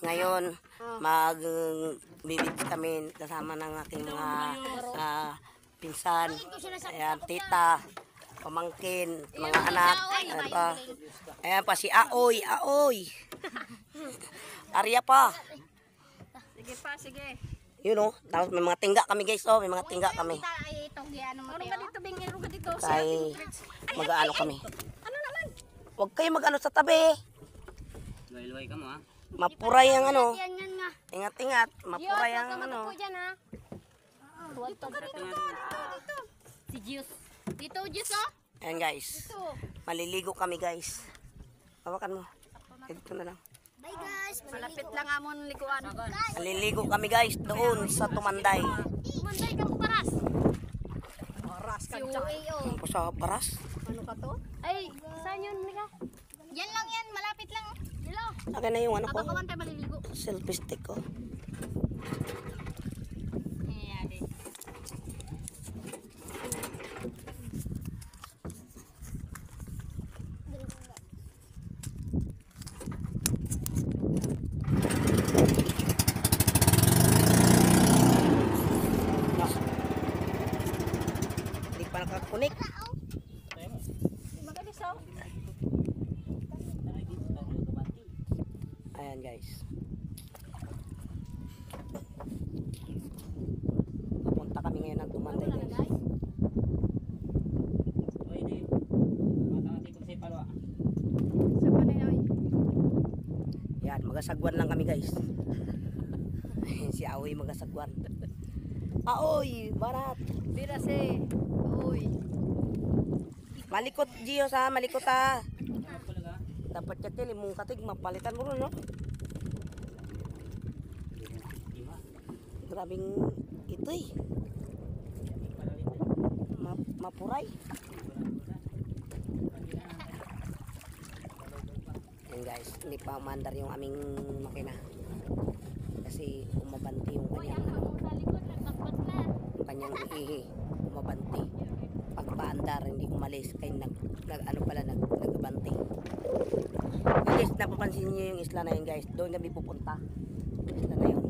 Ngayon, magbibits kami kasama ng aking mga pinsan, ayan, tita, pamangkin, mga anak. Ayan pa si Aoy, Aoy. Arya pa. Sige pa, sige. Yun o, tapos may mga tingga kami guys, oh, may mga tingga kami. Ano ka dito, Bing? Iro ka dito. Kay mag-ano kami. Ano naman? Huwag kayo mag-ano sa tabi. Luway-luway ka mo ha. Mapuray ang ano. Yan nga. Ingat-ingat, mapuray ang ano. Dyan, ha? Dito ka dito. Si Jus. Dito, Jus, oh. Ayan guys, maliligo kami guys. Hawakan mo. Dito na lang. Bye, guys. Malapit lang amon likuan. Maliligo kami guys doon sa Tumanday. Tumanday ka ko paras. Paras Si UAO. Ako sa paras. Ano ka to? Ay, saan yun, Nika? Yan lang yan, malapit lang. Dilo. Akin na yung ano ko, Tabakuan tayo maliligo. selfie stick ko. Ayan, Hindi pa nakakunik. Magalis, oh. Ayan guys. Papunta kami ngayon ng Tumanday guys. Pwede. Matangati ko sa palwa. Sa panay, oy. Yan, magasagwan lang kami guys. Si Aoy magasagwan. Aoy, barat. Bira si. Uy. Malikot Gio sa malikot ha. Dapat katil imong katig mapalitan mo ron no. Grabing ito eh. Mapuray. Yan guys, hindi pa mandar yung aming makina. Kasi umabanti yung kanyang ihi. Umabanti. Pag paandar, hindi umalis. Kaya nagbanti. Guys, napapansin niyo yung isla na yun guys. Doon kami pupunta. Isla na yun.